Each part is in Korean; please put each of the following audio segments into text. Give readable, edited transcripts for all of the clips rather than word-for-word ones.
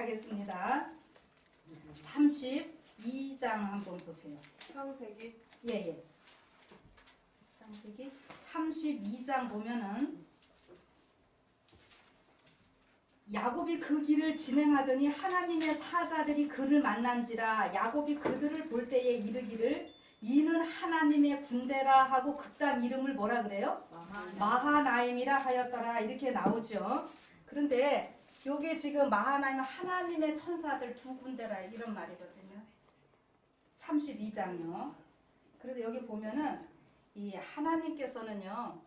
가겠습니다. 32장 한번 보세요. 창세기 예. 창세기 32장 보면은 야곱이 그 길을 진행하더니 하나님의 사자들이 그를 만난지라 야곱이 그들을 볼 때에 이르기를 이는 하나님의 군대라 하고 그 땅 이름을 뭐라 그래요? 마하나임이라 하였더라 이렇게 나오죠. 그런데 요게 지금 마하나임은 하나님의 천사들 두 군대라 이런 말이거든요. 32장요. 그래서 여기 보면은 이 하나님께서는요.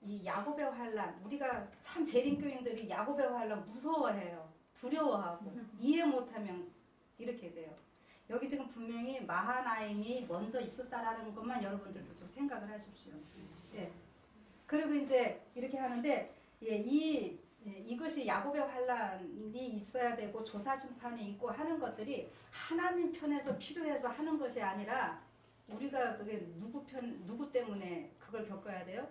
이 야곱의 환란, 우리가 참 재림교인들이 야곱의 환란 무서워해요. 두려워하고 이해 못하면 이렇게 돼요. 여기 지금 분명히 마하나임이 먼저 있었다라는 것만 여러분들도 좀 생각을 하십시오. 예. 그리고 이제 이렇게 하는데 이것이 야곱의 환란이 있어야 되고 조사 심판이 있고 하는 것들이 하나님 편에서 필요해서 하는 것이 아니라 우리가 그게 누구 때문에 그걸 겪어야 돼요?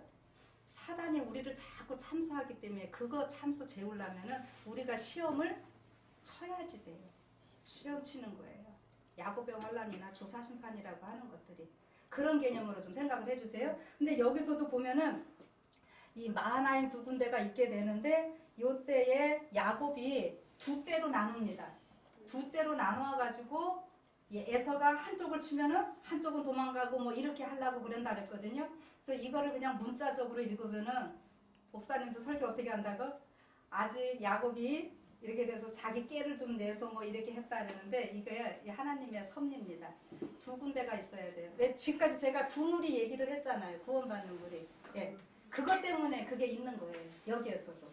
사단이 우리를 자꾸 참수하기 때문에 그거 참수 재우려면은 우리가 시험을 쳐야지 돼요. 시험 치는 거예요. 야곱의 환란이나 조사 심판이라고 하는 것들이 그런 개념으로 좀 생각을 해주세요. 근데 여기서도 보면은 이 마하나임 두 군데가 있게 되는데 요때에 야곱이 두 때로 나눕니다. 두 때로 나누어 가지고 에서가 한쪽을 치면은 한쪽은 도망가고 뭐 이렇게 하려고 그런다 그랬거든요. 그래서 이거를 그냥 문자적으로 읽으면은 목사님도 설교 어떻게 한다고? 아직 야곱이 이렇게 돼서 자기 깨를 좀 내서 뭐 이렇게 했다 그러는데 이게 하나님의 섭리입니다. 두 군데가 있어야 돼요. 왜 지금까지 제가 두 무리 얘기를 했잖아요. 구원받는 무리. 예. 그것 때문에 그게 있는 거예요. 여기에서도.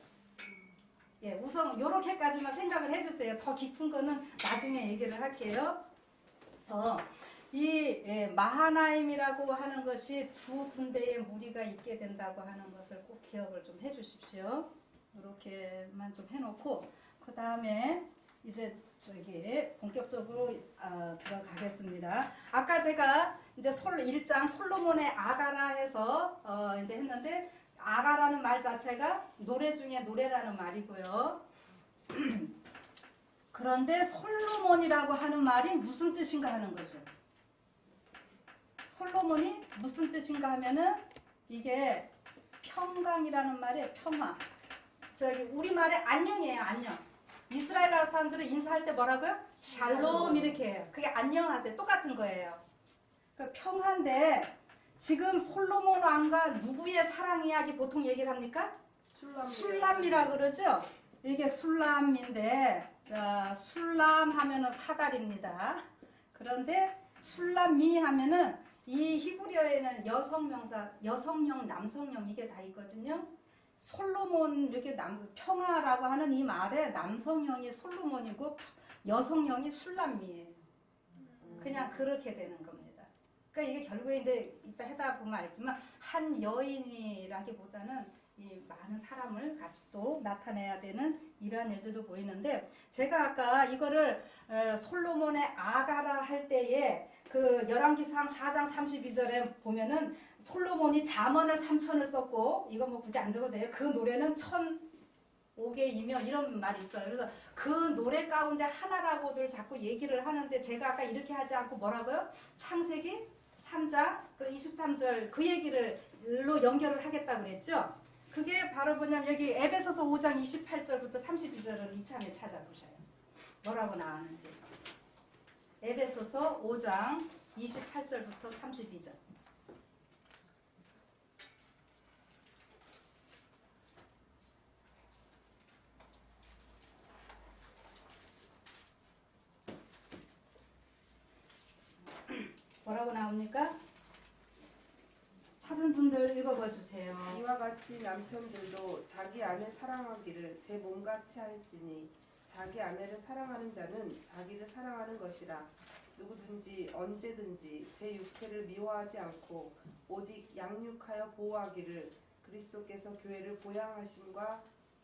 예, 우선 요렇게까지만 생각을 해주세요. 더 깊은 거는 나중에 얘기를 할게요. 그래서 이 마하나임이라고 하는 것이 두 군데의 무리가 있게 된다고 하는 것을 꼭 기억을 좀 해주십시오. 이렇게만 좀 해놓고 그 다음에 이제 본격적으로 들어가겠습니다. 아까 제가 이제 1장 솔로몬의 아가라 해서 이제 했는데 아가라는 말 자체가 노래 중에 노래라는 말이고요. 그런데 솔로몬이라고 하는 말이 무슨 뜻인가 하는 거죠. 솔로몬이 무슨 뜻인가 하면은 이게 평강이라는 말이에요. 평화. 우리말에 안녕이에요. 안녕. 이스라엘 사람들은 인사할 때 뭐라고요? 샬롬 이렇게 해요. 그게 안녕하세요. 똑같은 거예요. 그러니까 평화인데 지금 솔로몬 왕과 누구의 사랑 이야기 보통 얘기를 합니까? 술람이라 그러죠. 이게 술람인데 자, 술람 하면은 사달입니다. 그런데 술람미 하면은 이 히브리어에는 여성형, 남성형 이게 다 있거든요. 솔로몬 이렇게 평화라고 하는 이 말에 남성형이 솔로몬이고 여성형이 술람미예요. 그냥 그렇게 되는 겁니다. 그러니까 이게 결국에 이제 이따 하다 보면 알지만 한 여인이라기보다는 이 많은 사람을 같이 또 나타내야 되는 이러한 일들도 보이는데 제가 아까 이거를 솔로몬의 아가라 할 때에 그 열왕기상 4장 32절에 보면은 솔로몬이 잠언을 3천을 썼고 이건 뭐 굳이 안 적어도 돼요. 그 노래는 1,005개이며 이런 말이 있어요. 그래서 그 노래 가운데 하나라고들 자꾸 얘기를 하는데 제가 아까 이렇게 하지 않고 뭐라고요? 창세기 3장 그 23절 그 얘기를로 연결을 하겠다고 그랬죠. 그게 바로 뭐냐면 여기 에베소서 5장 28절부터 32절을 이참에 찾아보셔요. 뭐라고 나왔는지. 에베소서 5장 28절부터 32절. 뭐라고 나옵니까? 찾은 분들 읽어봐 주세요. 이와 같이 남편들도 자기 아내 사랑하기를 제 몸같이 할지니 자기 아내를 사랑하는 자는 자기를 사랑하는 것이라. 누구든지 언제든지 제 육체를 미워하지 않고 오직 양육하여 보호하기를 그리스도께서 교회를 보양하심과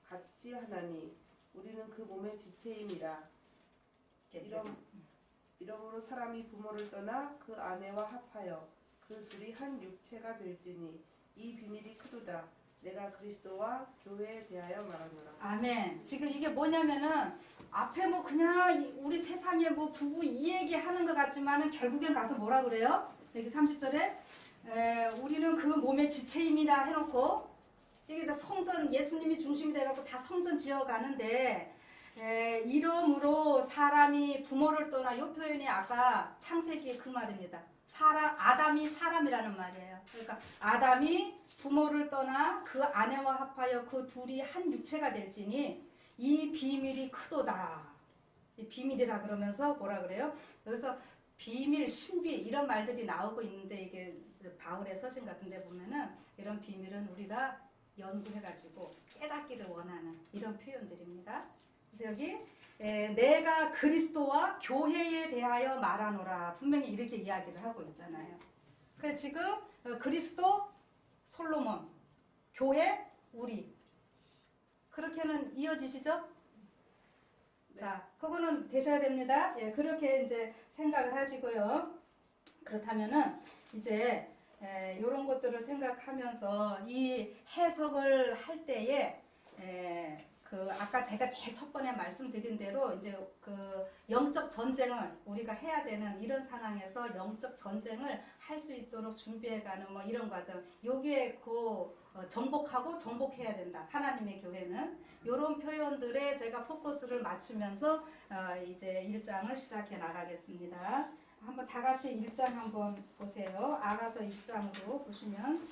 같이 하나니 우리는 그 몸의 지체임이라. 이러므로 사람이 부모를 떠나 그 아내와 합하여 그 둘이 한 육체가 될지니 이 비밀이 크도다. 내가 그리스도와 교회에 대하여 말하노라. 아멘. 지금 이게 뭐냐면은 앞에 뭐 그냥 우리 세상에 뭐 부부 이 얘기 하는 것 같지만은 결국엔 가서 뭐라 그래요? 여기 30절에 우리는 그 몸의 지체임이라 해놓고 이게 이제 성전 예수님이 중심이 돼갖고 다 성전 지어가는데 이러므로 사람이 부모를 떠나 이 표현이 아까 창세기의 그 말입니다. 아담이 사람이라는 말이에요. 그러니까 아담이 부모를 떠나 그 아내와 합하여 그 둘이 한 육체가 될지니 이 비밀이 크도다. 이 비밀이라 그러면서 뭐라 그래요? 여기서 비밀, 신비 이런 말들이 나오고 있는데 이게 바울의 서신 같은 데 보면은 이런 비밀은 우리가 연구해가지고 깨닫기를 원하는 이런 표현들입니다. 그래서 여기 내가 그리스도와 교회에 대하여 말하노라 분명히 이렇게 이야기를 하고 있잖아요. 그래서 지금 그리스도 솔로몬, 교회 우리 그렇게는 이어지시죠? 네. 자, 그거는 되셔야 됩니다. 예, 그렇게 이제 생각을 하시고요. 그렇다면은 이제 이런 것들을 생각하면서 이 해석을 할 때에 그 아까 제가 제일 첫 번에 말씀드린 대로 이제 그 영적 전쟁을 우리가 해야 되는 이런 상황에서 영적 전쟁을 할 수 있도록 준비해가는 뭐 이런 과정. 여기에 그 정복하고 정복해야 된다. 하나님의 교회는 이런 표현들에 제가 포커스를 맞추면서 이제 1장을 시작해 나가겠습니다. 한번 다 같이 1장 한번 보세요. 아가서 1장으로 보시면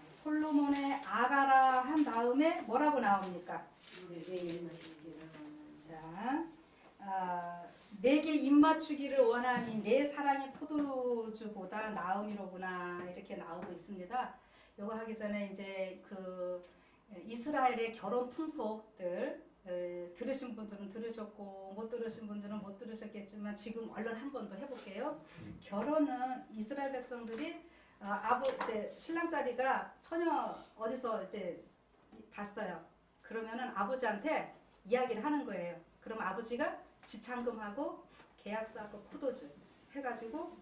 솔로몬의 아가라 한 다음에 뭐라고 나옵니까? 자, 내게 입맞추기를 원하니 내 사랑이 포도주보다 나음이로구나 이렇게 나오고 있습니다. 요거 하기 전에 이제 그 이스라엘의 결혼 풍속들 들으신 분들은 들으셨고 못 들으신 분들은 못 들으셨겠지만 지금 얼른 한 번 더 해볼게요. 결혼은 이스라엘 백성들이 이제 신랑 자리가 처녀 어디서 이제 봤어요. 그러면은 아버지한테 이야기를 하는 거예요. 그럼 아버지가 지참금하고 계약서하고 포도주 해가지고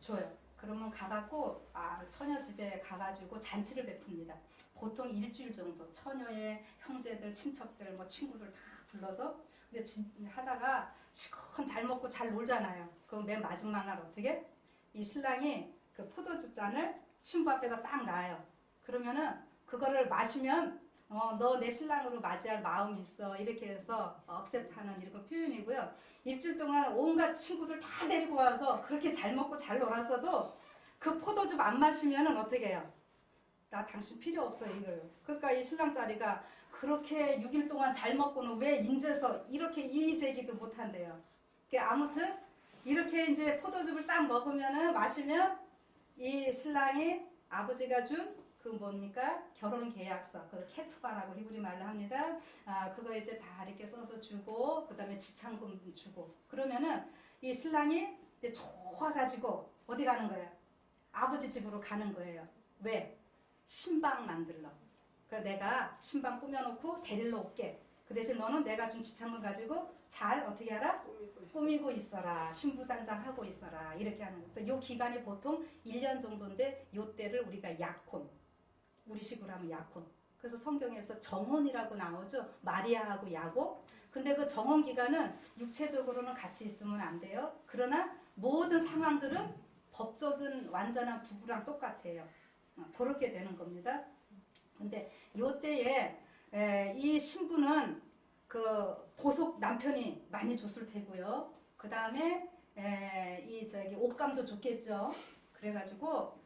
줘요. 그러면 가갖고 처녀 집에 가가지고 잔치를 베풉니다. 보통 일주일 정도 처녀의 형제들, 친척들, 뭐 친구들 다 불러서 근데 하다가 시컷 잘 먹고 잘 놀잖아요. 그럼 맨 마지막 날 어떻게? 이 신랑이 그 포도주 잔을 신부 앞에다 딱 놔요. 그러면은 그거를 마시면 너 내 신랑으로 맞이할 마음이 있어 이렇게 해서 억셉트하는 이런 표현이고요. 일주일 동안 온갖 친구들 다 데리고 와서 그렇게 잘 먹고 잘 놀았어도 그 포도즙 안 마시면은 어떻게 해요? 나 당신 필요 없어 이거요. 그러니까 이 신랑 자리가 그렇게 6일 동안 잘 먹고는 왜 인제서 이렇게 이의제기도 못한대요. 그러니까 아무튼 이렇게 이제 포도즙을 딱 먹으면은 마시면 이 신랑이 아버지가 준 그 뭡니까? 결혼 계약서, 그 케투바라고 히브리 말로 합니다. 그거 이제 다 이렇게 써서 주고, 그 다음에 지참금 주고. 그러면은 이 신랑이 이제 좋아가지고 어디 가는 거예요? 아버지 집으로 가는 거예요. 왜? 신방 만들러. 그러니까 내가 신방 꾸며놓고 데리러 올게. 그 대신 너는 내가 준 지참금 가지고 잘 어떻게 하라? 꾸미고 있어라. 신부단장 하고 있어라. 이렇게 하는 거예요. 그래서 이 기간이 보통 1년 정도인데 이 때를 우리가 약혼. 우리식으로 하면 약혼. 그래서 성경에서 정혼이라고 나오죠. 마리아하고 야곱. 근데 그 정혼 기간은 육체적으로는 같이 있으면 안 돼요. 그러나 모든 상황들은 법적인 완전한 부부랑 똑같아요. 그렇게 되는 겁니다. 근데 요 때에 이 신부는 그 보석 남편이 많이 줬을 테고요. 그 다음에 이 옷감도 좋겠죠. 그래가지고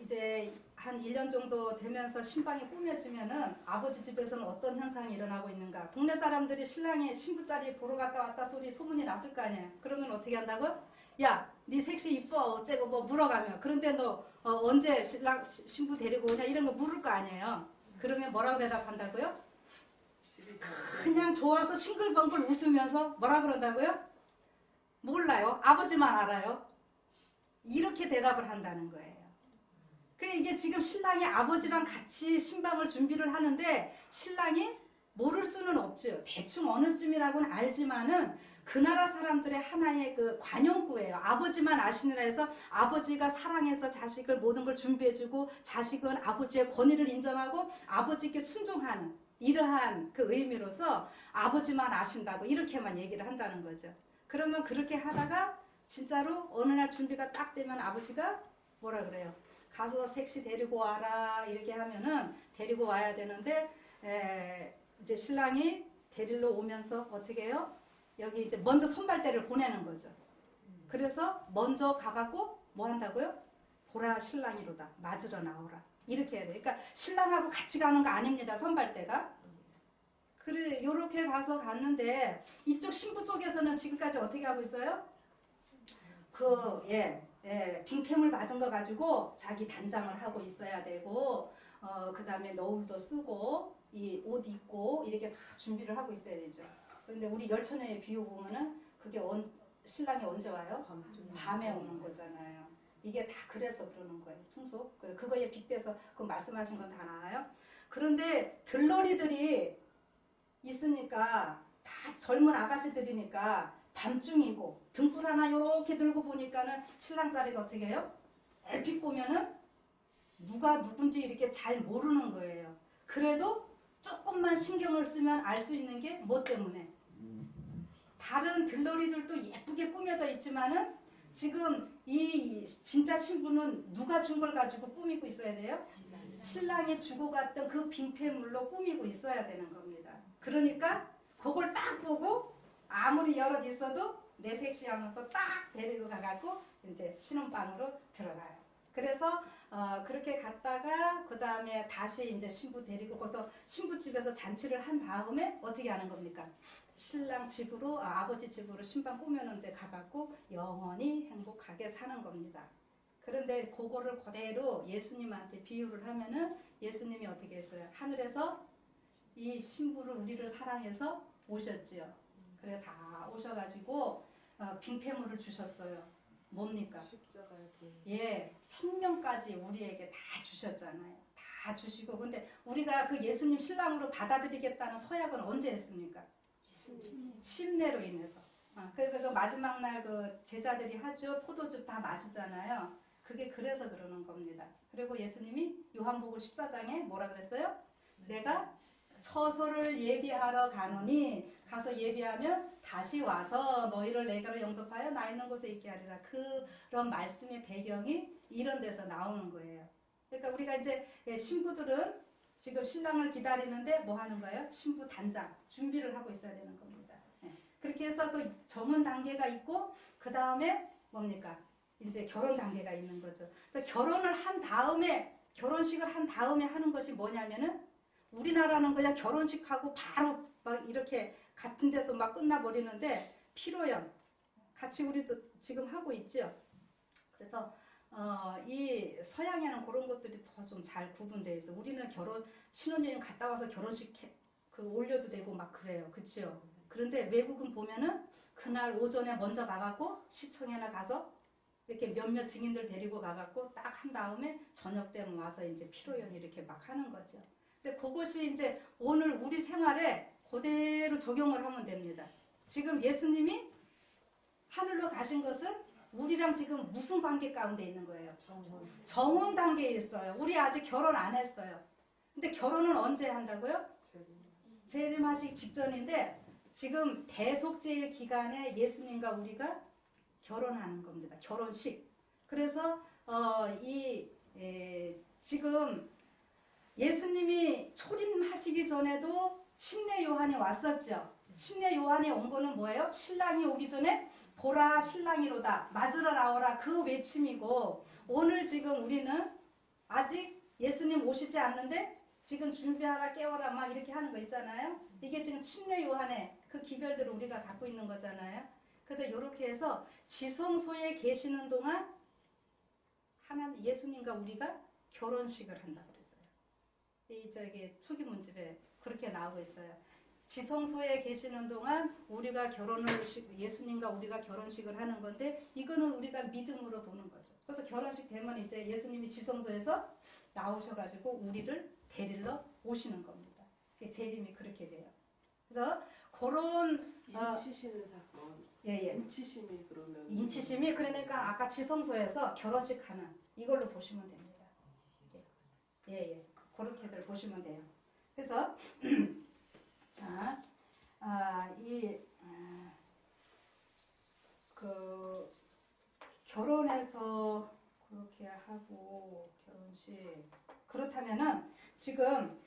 이제 한 1년 정도 되면서 신방이 꾸며지면은 아버지 집에서는 어떤 현상이 일어나고 있는가. 동네 사람들이 신랑이 신부 자리 보러 갔다 왔다 소문이 났을 거 아니에요. 그러면 어떻게 한다고? 야, 네 섹시 이뻐 어째고 뭐 물어가며. 그런데 너 언제 신부 데리고 오냐 이런 거 물을 거 아니에요. 그러면 뭐라고 대답한다고요? 그냥 좋아서 싱글벙글 웃으면서 뭐라 그런다고요? 몰라요. 아버지만 알아요. 이렇게 대답을 한다는 거예요. 이게 지금 신랑이 아버지랑 같이 신방을 준비를 하는데 신랑이 모를 수는 없죠. 대충 어느 쯤이라고는 알지만은 그 나라 사람들의 하나의 그 관용구예요. 아버지만 아시느라 해서 아버지가 사랑해서 자식을 모든 걸 준비해주고 자식은 아버지의 권위를 인정하고 아버지께 순종하는 이러한 그 의미로서 아버지만 아신다고 이렇게만 얘기를 한다는 거죠. 그러면 그렇게 하다가 진짜로 어느 날 준비가 딱 되면 아버지가 뭐라 그래요? 가서 색시 데리고 와라 이렇게 하면은 데리고 와야 되는데 이제 신랑이 데리러 오면서 어떻게 해요? 여기 이제 먼저 선발대를 보내는 거죠. 그래서 먼저 가갖고 뭐 한다고요? 보라 신랑이로다. 맞으러 나오라. 이렇게 해야 돼. 그러니까 신랑하고 같이 가는 거 아닙니다. 선발대가. 그래 요렇게 가서 갔는데 이쪽 신부 쪽에서는 지금까지 어떻게 하고 있어요? 빙패물 받은 거 가지고 자기 단장을 하고 있어야 되고 그 다음에 너울도 쓰고 이 옷 입고 이렇게 다 준비를 하고 있어야 되죠. 그런데 우리 열처녀의 비유 보면은 그게 신랑이 언제 와요? 밤에 오는 거잖아요. 이게 다 그래서 그러는 거예요. 풍속. 그거에 빗대서 그 말씀하신 건 다 나와요. 그런데 들러리들이 있으니까 다 젊은 아가씨들이니까 밤중이고 등불 하나 이렇게 들고 보니까는 신랑 자리가 어떻게 해요? 얼핏 보면은 누가 누군지 이렇게 잘 모르는 거예요. 그래도 조금만 신경을 쓰면 알 수 있는 게 뭐 때문에? 다른 들러리들도 예쁘게 꾸며져 있지만은 지금 이 진짜 신부는 누가 준 걸 가지고 꾸미고 있어야 돼요? 신랑이 주고 갔던 그 빙패물로 꾸미고 있어야 되는 겁니다. 그러니까 그걸 딱 보고 아무리 여럿 있어도 내 섹시하면서 딱 데리고 가갖고 이제 신혼방으로 들어가요. 그래서 그렇게 갔다가 그 다음에 다시 이제 신부 데리고 거기서 신부집에서 잔치를 한 다음에 어떻게 하는 겁니까? 신랑 집으로 아버지 집으로 신방 꾸며놓은 데 가갖고 영원히 행복하게 사는 겁니다. 그런데 그거를 그대로 예수님한테 비유를 하면은 예수님이 어떻게 했어요? 하늘에서 이 신부를 우리를 사랑해서 오셨지요. 그래 다 오셔가지고 빙패물을 주셨어요. 뭡니까? 십자가의 보. 예, 생명까지 우리에게 다 주셨잖아요. 다 주시고 근데 우리가 그 예수님 신랑으로 받아들이겠다는 서약은 언제 했습니까? 침례로 인해서. 그래서 그 마지막 날 그 제자들이 하죠. 포도즙 다 마시잖아요. 그게 그래서 그러는 겁니다. 그리고 예수님이 요한복음 14장에 뭐라 그랬어요? 내가 처소를 예비하러 가노니 가서 예비하면 다시 와서 너희를 내게로 영접하여 나 있는 곳에 있게 하리라. 그런 말씀의 배경이 이런 데서 나오는 거예요. 그러니까 우리가 이제 신부들은 지금 신랑을 기다리는데 뭐 하는 거예요? 신부 단장 준비를 하고 있어야 되는 겁니다. 그렇게 해서 그 정혼 단계가 있고 그 다음에 뭡니까? 이제 결혼 단계가 있는 거죠. 그래서 결혼을 한 다음에 결혼식을 한 다음에 하는 것이 뭐냐면은 우리나라는 그냥 결혼식하고 바로 막 이렇게 같은 데서 막 끝나버리는데 피로연 같이 우리도 지금 하고 있죠. 그래서 이 서양에는 그런 것들이 더 좀 잘 구분되어 있어. 우리는 신혼여행 갔다 와서 결혼식 올려도 되고 막 그래요. 그치요? 그런데 외국은 보면은 그날 오전에 먼저 가갖고 시청에나 가서 이렇게 몇몇 증인들 데리고 가갖고 딱 한 다음에 저녁 때면 와서 이제 피로연 이렇게 막 하는 거죠. 근데 그것이 이제 오늘 우리 생활에 그대로 적용을 하면 됩니다. 지금 예수님이 하늘로 가신 것은 우리랑 지금 무슨 관계 가운데 있는 거예요? 정혼 단계에 있어요. 우리 아직 결혼 안 했어요. 근데 결혼은 언제 한다고요? 재림하시기 직전인데 지금 대속죄일 기간에 예수님과 우리가 결혼하는 겁니다. 결혼식. 그래서 지금 예수님이 초림하시기 전에도 침례 요한이 왔었죠. 침례 요한이 온 거는 뭐예요? 신랑이 오기 전에 보라 신랑이로다 맞으러 나오라 그 외침이고 오늘 지금 우리는 아직 예수님 오시지 않는데 지금 준비하라 깨워라 막 이렇게 하는 거 있잖아요. 이게 지금 침례 요한의 그 기별들을 우리가 갖고 있는 거잖아요. 그런데 이렇게 해서 지성소에 계시는 동안 하나님 예수님과 우리가 결혼식을 한다고 그랬어요. 저기 초기 문집에 그렇게 나오고 있어요. 지성소에 계시는 동안 우리가 예수님과 우리가 결혼식을 하는 건데 이거는 우리가 믿음으로 보는 거죠. 그래서 결혼식 되면 이제 예수님이 지성소에서 나오셔가지고 우리를 데리러 오시는 겁니다. 재림이 그렇게 돼요. 그래서 그런 인치시는 사건. 예. 인치심이 그러면 인치심이 그러니까 아까 지성소에서 결혼식 하는 이걸로 보시면 됩니다. 예. 그렇게들 보시면 돼요. 그래서 자, 그 결혼해서 그렇게 하고 결혼식 그렇다면은 지금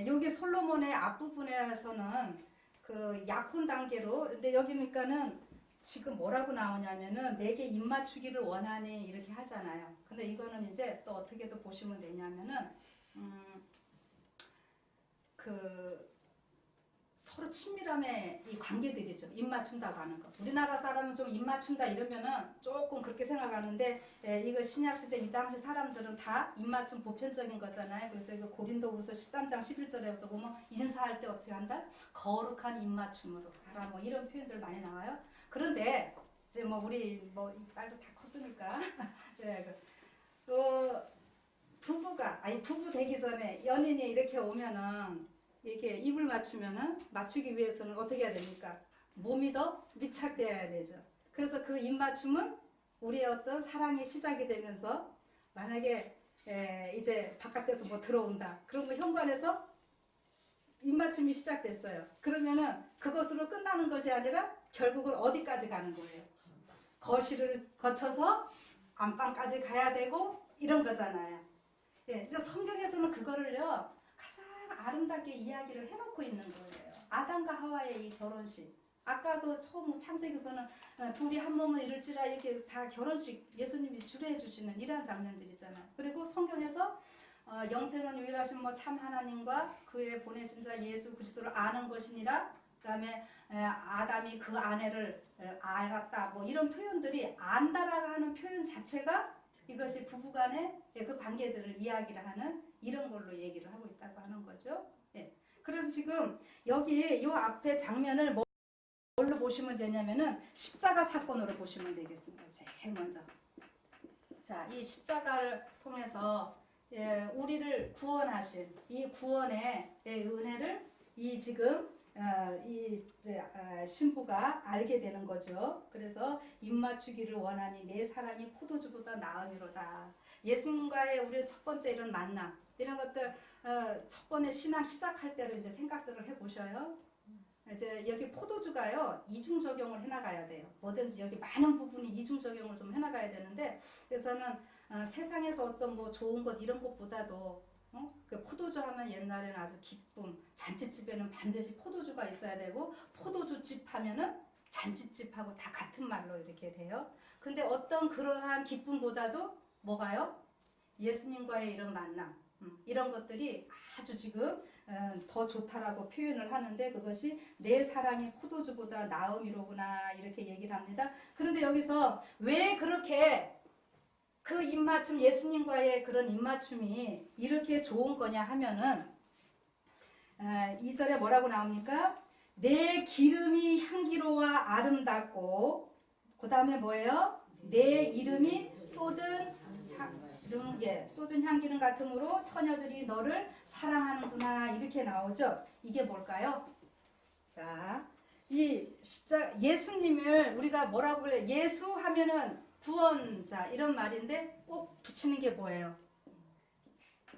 여기 솔로몬의 앞부분에서는 그 약혼 단계로 근데 여기니까는 지금 뭐라고 나오냐면은 내게 입맞추기를 원하니 이렇게 하잖아요. 근데 이거는 이제 또 어떻게 또 보시면 되냐면은 그 서로 친밀함의 이 관계들이죠. 입맞춘다고 하는 거. 우리나라 사람은 좀 입맞춘다 이러면은 조금 그렇게 생각하는데 이거 신약시대 이 당시 사람들은 다 입맞춤 보편적인 거잖아요. 그래서 이거 고린도후서 13장 11절에부터 보면 인사할 때 어떻게 한다? 거룩한 입맞춤으로 하라 뭐 이런 표현들 많이 나와요. 그런데 이제 뭐 우리 뭐 딸도 다 컸으니까 네, 부부 되기 전에 연인이 이렇게 오면은 이게 입을 맞추기 위해서는 어떻게 해야 됩니까? 몸이 더 밀착되어야 되죠. 그래서 그 입맞춤은 우리의 어떤 사랑이 시작이 되면서 만약에 이제 바깥에서 뭐 들어온다. 그러면 현관에서 입맞춤이 시작됐어요. 그러면은 그것으로 끝나는 것이 아니라 결국은 어디까지 가는 거예요? 거실을 거쳐서 안방까지 가야 되고 이런 거잖아요. 예, 이제 성경에서는 그거를요 가장 아름답게 이야기를 해놓고 있는 거예요. 아담과 하와의 이 결혼식. 아까 그 처음 창세기 그거는 둘이 한 몸을 이룰지라 이렇게 다 결혼식 예수님이 주례해 주시는 이러한 장면들이잖아요. 그리고 성경에서 영생은 유일하신 뭐 참 하나님과 그의 보내신 자 예수 그리스도를 아는 것이니라. 그다음에 아담이 그 아내를 알았다. 뭐 이런 표현들이 안다라고 하는 표현 자체가 이것이 부부간의 그 관계들을 이야기를 하는 이런 걸로 얘기를 하고 있다고 하는 거죠. 예. 그래서 지금 여기 요 앞에 장면을 뭘로 보시면 되냐면은 십자가 사건으로 보시면 되겠습니다. 제일 먼저. 자, 이 십자가를 통해서 우리를 구원하신 이 구원의 은혜를 이 지금 신부가 알게 되는 거죠. 그래서 입맞추기를 원하니 내 사랑이 포도주보다 나음이로다. 예수님과의 우리 첫 번째 이런 만남 이런 것들 첫 번에 신앙 시작할 때로 이제 생각들을 해보셔요. 이제 여기 포도주가요 이중 적용을 해나가야 돼요. 뭐든지 여기 많은 부분이 이중 적용을 좀 해나가야 되는데 그래서는 세상에서 어떤 뭐 좋은 것 이런 것보다도 그 포도주 하면 옛날에는 아주 기쁨, 잔치집에는 반드시 포도주가 있어야 되고 포도주집 하면은 잔치집하고 다 같은 말로 이렇게 돼요. 근데 어떤 그러한 기쁨보다도 뭐가요? 예수님과의 이런 만남, 이런 것들이 아주 지금 더 좋다라고 표현을 하는데 그것이 내 사랑이 포도주보다 나음이로구나 이렇게 얘기를 합니다. 그런데 여기서 왜 그렇게 그 입맞춤 예수님과의 그런 입맞춤이 이렇게 좋은 거냐 하면은 2절에 뭐라고 나옵니까? 내 기름이 향기로와 아름답고 그 다음에 뭐예요? 내 이름이 쏟은 향기름 같으므로 처녀들이 너를 사랑하는구나 이렇게 나오죠. 이게 뭘까요? 자, 이 십자가 예수님을 우리가 뭐라고 그래요? 예수 하면은 구원자 이런 말인데 꼭 붙이는 게 뭐예요?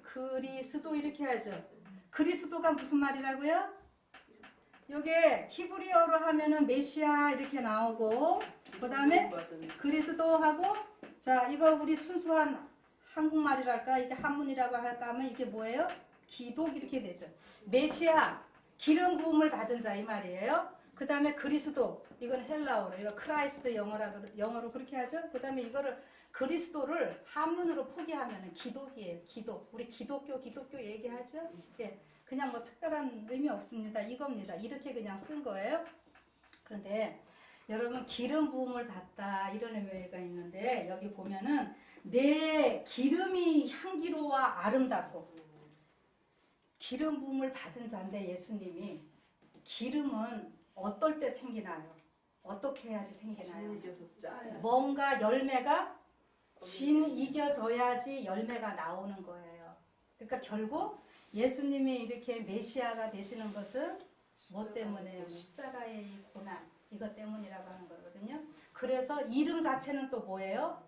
그리스도 이렇게 하죠. 그리스도가 무슨 말이라고요? 요게 히브리어로 하면은 메시아 이렇게 나오고 그 다음에 그리스도하고 자 이거 우리 순수한 한국말이랄까 이게 한문이라고 할까 하면 이게 뭐예요? 기독 이렇게 되죠. 메시아 기름 부음을 받은 자 이 말이에요. 그 다음에 그리스도 이건 헬라어로 이거 크라이스트 영어로 그렇게 하죠. 그 다음에 이거를 그리스도를 한문으로 포기하면 기독이에요. 기독 우리 기독교 얘기하죠. 예, 그냥 뭐 특별한 의미 없습니다. 이겁니다. 이렇게 그냥 쓴 거예요. 그런데 여러분 기름 부음을 받다 이런 의미가 있는데 여기 보면은 내 기름이 향기로와 아름답고 기름 부음을 받은 자인데 예수님이 기름은 어떨 때 생기나요? 어떻게 해야지 생기나요? 뭔가 열매가 진 이겨져야지 열매가 나오는 거예요. 그러니까 결국 예수님이 이렇게 메시아가 되시는 것은 뭐 때문에요? 십자가의 이 고난 이것 때문이라고 하는 거거든요. 그래서 이름 자체는 또 뭐예요?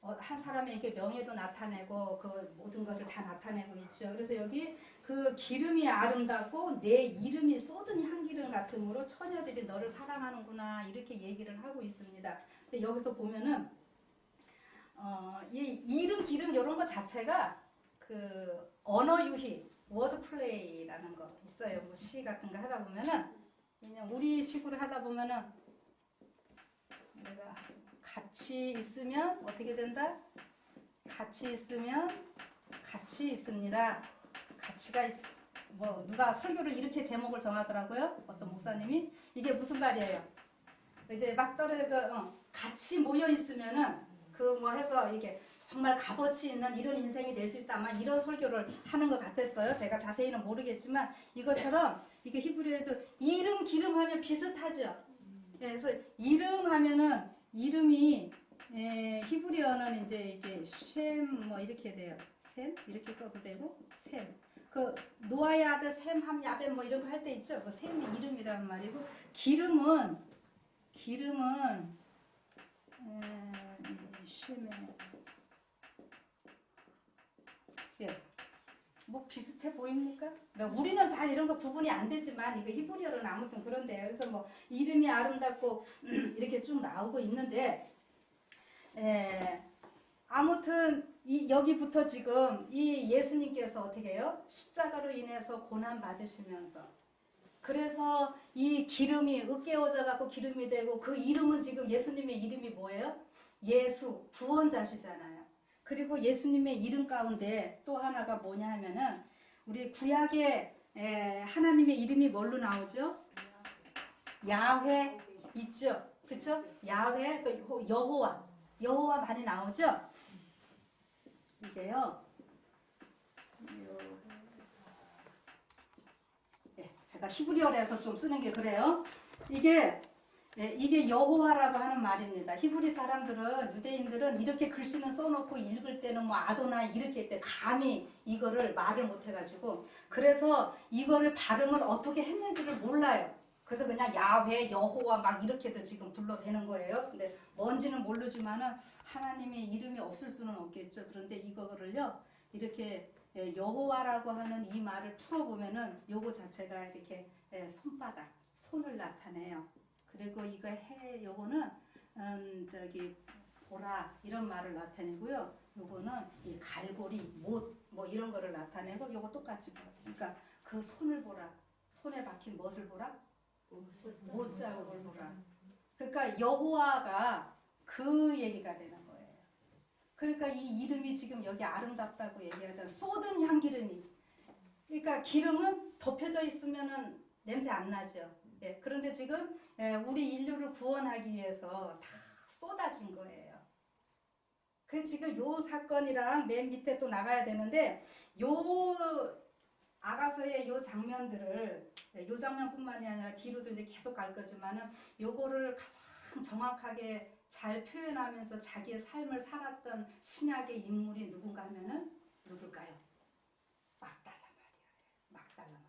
한 사람에게 명예도 나타내고 그 모든 것을 다 나타내고 있죠. 그래서 여기 그 기름이 아름답고 내 이름이 쏟은 향기름 같으므로 처녀들이 너를 사랑하는구나 이렇게 얘기를 하고 있습니다. 근데 여기서 보면은 이 이름 기름 이런 거 자체가 그 언어 유희 워드 플레이라는 거 있어요. 뭐 시 같은 거 하다 보면은 그냥 우리 식으로 하다 보면은 내가 같이 있으면 어떻게 된다? 같이 있으면 같이 있습니다. 가치가 뭐 누가 설교를 이렇게 제목을 정하더라고요. 어떤 목사님이 이게 무슨 말이에요? 이제 막 같이 모여 있으면은 그 뭐 해서 이게 정말 값어치 있는 이런 인생이 될 수 있다. 아마 이런 설교를 하는 것 같았어요. 제가 자세히는 모르겠지만 이것처럼 이게 히브리어에도 이름 기름 하면 비슷하죠. 그래서 이름 하면은 이름이 히브리어는 이제 이게 셈 뭐 이렇게 돼요. 셈 이렇게 써도 되고 셈. 그 노아의 아들 셈, 함, 야벳 뭐 이런 거 할 때 있죠. 그 셈이 이름이란 말이고 기름은 셈에 예. 뭐 비슷해 보입니까? 그러니까 우리는 잘 이런 거 구분이 안 되지만 이거 히브리어로는 아무튼 그런데요. 그래서 뭐 이름이 아름답고 이렇게 쭉 나오고 있는데 아무튼 여기부터 지금 이 예수님께서 어떻게 해요? 십자가로 인해서 고난 받으시면서 그래서 이 기름이 으깨어져 갖고 기름이 되고 그 이름은 지금 예수님의 이름이 뭐예요? 예수 구원자시잖아요. 그리고 예수님의 이름 가운데 또 하나가 뭐냐 하면은 우리 구약에 하나님의 이름이 뭘로 나오죠? 야훼 있죠? 그쵸? 야훼 또 여호와 많이 나오죠? 이게요. 제가 히브리어에서 좀 쓰는 게 그래요. 이게 여호와라고 하는 말입니다. 히브리 사람들은 유대인들은 이렇게 글씨는 써놓고 읽을 때는 뭐 아도나이 이렇게 했대. 감히 이거를 말을 못해가지고 그래서 이거를 발음을 어떻게 했는지를 몰라요. 그래서 그냥 야훼 여호와 막 이렇게들 지금 불러대는 거예요. 근데 뭔지는 모르지만은 하나님의 이름이 없을 수는 없겠죠. 그런데 이거를요 이렇게 여호와라고 하는 이 말을 풀어보면은 요거 자체가 이렇게 손바닥 손을 나타내요. 그리고 이거 요거는 보라 이런 말을 나타내고요. 요거는 이 갈고리 못 뭐 이런 거를 나타내고 요거 똑같이 보라. 그러니까 그 손을 보라. 손에 박힌 무엇을 보라? 못 자국을 보라. 그러니까 여호와가 그 얘기가 되는 거예요. 그러니까 이 이름이 지금 여기 아름답다고 얘기하잖아요. 쏟은 향기름이. 그러니까 기름은 덮여져 있으면은 냄새 안 나죠. 예, 그런데 지금 우리 인류를 구원하기 위해서 다 쏟아진 거예요. 그 지금 요 사건이랑 맨 밑에 또 나가야 되는데 요 아가서의 요 장면들을 요 장면뿐만이 아니라 뒤로도 이제 계속 갈 거지만은 요거를 가장 정확하게 잘 표현하면서 자기의 삶을 살았던 신약의 인물이 누군가 하면은 누굴까요? 막달라 마리아.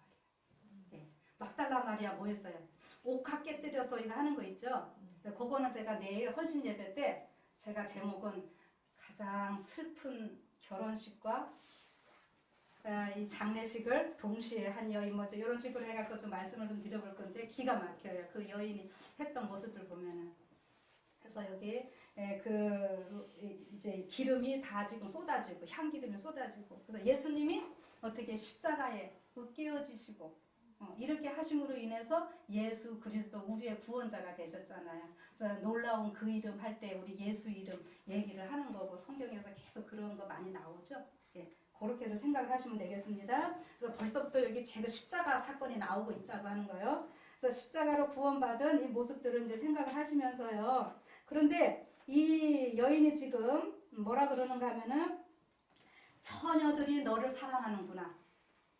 네. 막달라 마리아 뭐였어요? 옥합 깨뜨려서 이거 하는 거 있죠? 그거는 제가 내일 헌신 예배 때 제가 제목은 가장 슬픈 결혼식과 이 장례식을 동시에 한 여인 뭐죠 이런 식으로 해갖고 좀 말씀을 좀 드려볼 건데 기가 막혀요. 그 여인이 했던 모습들 보면은. 그래서 여기 이제 기름이 다 지금 쏟아지고 향기름이 쏟아지고 그래서 예수님이 어떻게 십자가에 깨어지시고 이렇게 하심으로 인해서 예수 그리스도 우리의 구원자가 되셨잖아요. 그래서 놀라운 그 이름 할 때 우리 예수 이름 얘기를 하는 거고 성경에서 계속 그런 거 많이 나오죠. 예, 그렇게도 생각을 하시면 되겠습니다. 그래서 벌써부터 여기 제가 십자가 사건이 나오고 있다고 하는 거예요. 그래서 십자가로 구원받은 이 모습들을 이제 생각을 하시면서요. 그런데 이 여인이 지금 뭐라 그러는가 하면은 처녀들이 너를 사랑하는구나.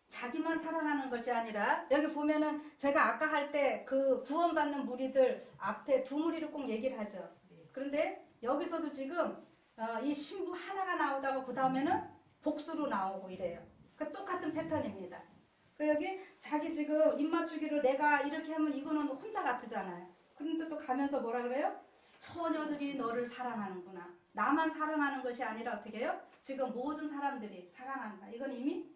자기만 사랑하는 것이 아니라 여기 보면은 제가 아까 할 때 그 구원받는 무리들 앞에 두 무리를 꼭 얘기를 하죠. 그런데 여기서도 지금 이 신부 하나가 나오다가 그 다음에는 복수로 나오고 이래요. 그 똑같은 패턴입니다. 그 여기 자기 지금 입맞추기를 내가 이렇게 하면 이거는 혼자 같으잖아요. 그런데 또 가면서 뭐라 그래요? 처녀들이 너를 사랑하는구나. 나만 사랑하는 것이 아니라 어떻게 해요? 지금 모든 사람들이 사랑한다. 이건 이미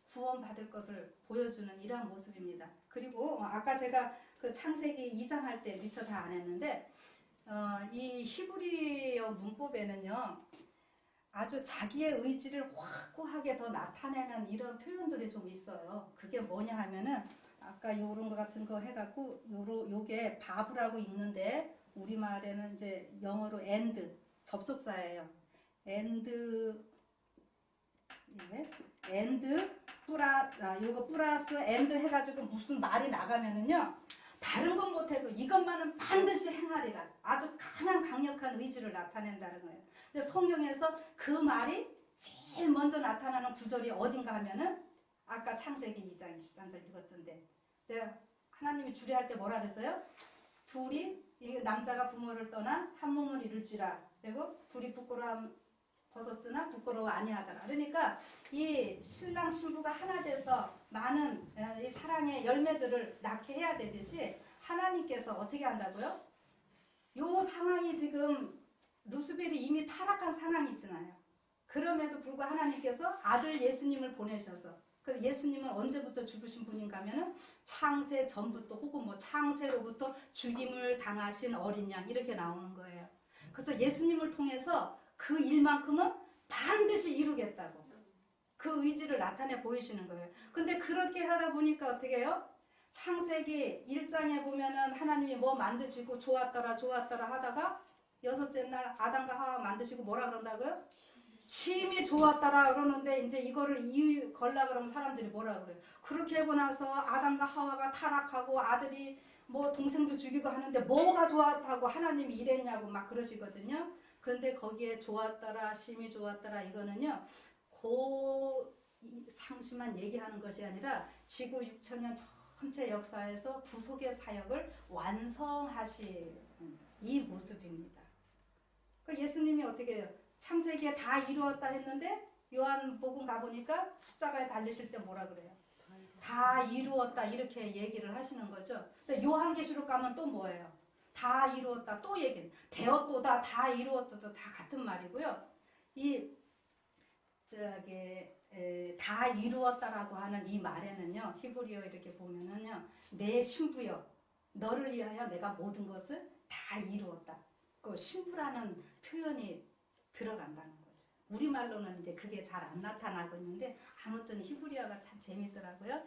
구원받을 것을 보여주는 이러한 모습입니다. 그리고 아까 제가 그 창세기 2장 할 때 미처 다 안 했는데 이 히브리어 문법에는요. 아주 자기의 의지를 확고하게 더 나타내는 이런 표현들이 좀 있어요. 그게 뭐냐 하면은 아까 요런 거 같은 거 해갖고 요게 바브라고 읽는데 우리말에는 이제 영어로 and 접속사예요. and 요거 플러스 and 해가지고 무슨 말이 나가면은요. 다른 건 못해도 이것만은 반드시 행하리라. 아주 강력한 의지를 나타낸다는 거예요. 근데 성경에서 그 말이 제일 먼저 나타나는 구절이 어딘가 하면은 아까 창세기 2장 23절 읽었던데 내가 하나님이 주례할 때 뭐라 그랬어요? 둘이 이 남자가 부모를 떠나 한 몸을 이룰지라. 그리고 둘이 부끄러움 벗었으나 부끄러워 아니하더라. 그러니까 이 신랑 신부가 하나 돼서 많은 이 사랑의 열매들을 낳게 해야 되듯이 하나님께서 어떻게 한다고요? 요 상황이 지금 루스벨이 이미 타락한 상황이잖아요. 그럼에도 불구하고 하나님께서 아들 예수님을 보내셔서 그 예수님은 언제부터 죽으신 분인가 하면은 창세 전부터 혹은 뭐 창세로부터 죽임을 당하신 어린 양 이렇게 나오는 거예요. 그래서 예수님을 통해서 그 일만큼은 반드시 이루겠다고 그 의지를 나타내 보이시는 거예요. 근데 그렇게 하다 보니까 어떻게 해요? 창세기 1장에 보면은 하나님이 뭐 만드시고 좋았더라 하다가 여섯째 날 아담과 하와 만드시고 뭐라 그런다고요? 심히 좋았더라 그러는데 이제 이거를 이유 걸라 그러면 사람들이 뭐라 그래요? 그렇게 하고 나서 아담과 하와가 타락하고 아들이 뭐 동생도 죽이고 하는데 뭐가 좋았다고 하나님이 이랬냐고 막 그러시거든요. 근데 거기에 좋았더라 심히 좋았더라 이거는요 고 상시만 얘기하는 것이 아니라 지구 6천년 전체 역사에서 구속의 사역을 완성하신 이 모습입니다. 그 예수님이 어떻게 해요? 창세기에 다 이루었다 했는데 요한복음 가보니까 십자가에 달리실 때 뭐라 그래요? 다 이루었다 이렇게 얘기를 하시는 거죠. 근데 요한계시록 가면 또 뭐예요? 다 이루었다 또 얘기는 되었도다 다 이루었다도 다 같은 말이고요. 이 다 이루었다라고 하는 이 말에는요 히브리어 이렇게 보면은요 내 신부여 너를 위하여 내가 모든 것을 다 이루었다. 그 신부라는 표현이 들어간다는 거죠. 우리말로는 이제 그게 잘 안 나타나고 있는데 아무튼 히브리어가 참 재밌더라고요.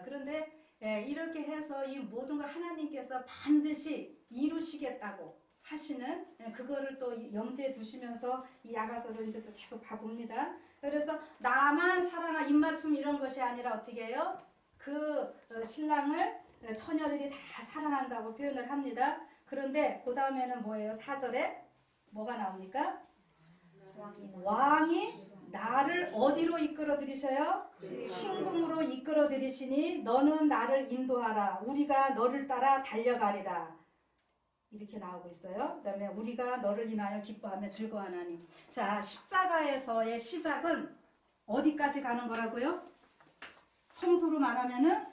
그런데 이렇게 해서 이 모든 걸 하나님께서 반드시 이루시겠다고 하시는 그거를 또 염두에 두시면서 이 야가서를 이제 또 계속 봐봅니다. 그래서 나만 사랑하 입맞춤 이런 것이 아니라 어떻게 해요? 그 신랑을 처녀들이 다 사랑한다고 표현을 합니다. 그런데 그 다음에는 뭐예요? 4절에 뭐가 나옵니까? 왕이 나를 어디로 이끌어 들이셔요? 친궁으로 이끌어 들이시니 너는 나를 인도하라. 우리가 너를 따라 달려가리라. 이렇게 나오고 있어요. 그 다음에 우리가 너를 인하여 기뻐하며 즐거워하나니. 자, 십자가에서의 시작은 어디까지 가는 거라고요? 성소로 말하면은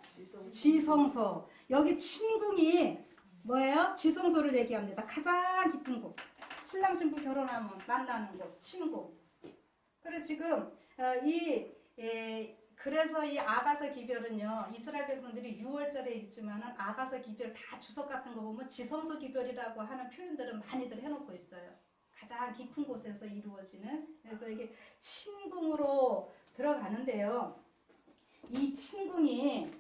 지성소. 여기 친궁이 뭐예요? 지성소를 얘기합니다. 가장 깊은 곳. 신랑 신부 결혼하면 만나는 곳, 친구. 그래서 지금 그래서 이 아가서 기별은요 이스라엘 백성들이 6월절에 읽지만은 아가서 기별 다 주석 같은 거 보면 지성소 기별이라고 하는 표현들은 많이들 해놓고 있어요. 가장 깊은 곳에서 이루어지는. 그래서 이게 친궁으로 들어가는데요. 이 친궁이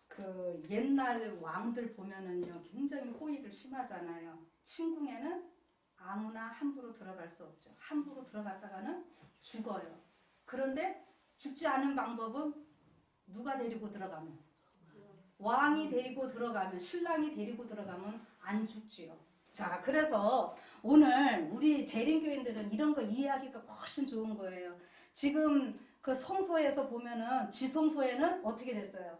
그 옛날 왕들 보면은요 굉장히 호의들 심하잖아요. 친궁에는 아무나 함부로 들어갈 수 없죠. 함부로 들어갔다가는 죽어요. 그런데 죽지 않은 방법은 누가 데리고 들어가면? 왕이 데리고 들어가면, 신랑이 데리고 들어가면 안 죽지요. 자, 그래서 오늘 우리 재림교인들은 이런 거 이해하기가 훨씬 좋은 거예요. 지금 그 성소에서 보면은 지성소에는 어떻게 됐어요?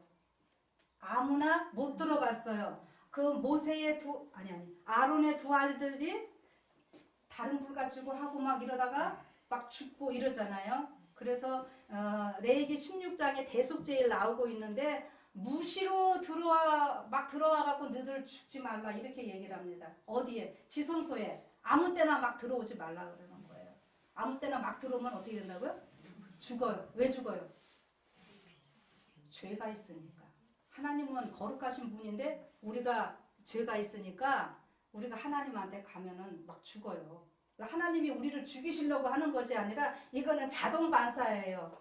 아무나 못 들어갔어요. 그 모세의 아론의 두 아들들이 다른 불 가지고 하고 막 이러다가 막 죽고 이러잖아요. 그래서 레위기 16장에 대속죄일 나오고 있는데 무시로 막 들어와 갖고 너희들 죽지 말라 이렇게 얘기를 합니다. 어디에? 지성소에 아무 때나 막 들어오지 말라 그러는 거예요. 아무 때나 막 들어오면 어떻게 된다고요? 죽어요. 왜 죽어요? 죄가 있으니까. 하나님은 거룩하신 분인데 우리가 죄가 있으니까 우리가 하나님한테 가면은 막 죽어요. 하나님이 우리를 죽이시려고 하는 것이 아니라 이거는 자동 반사예요.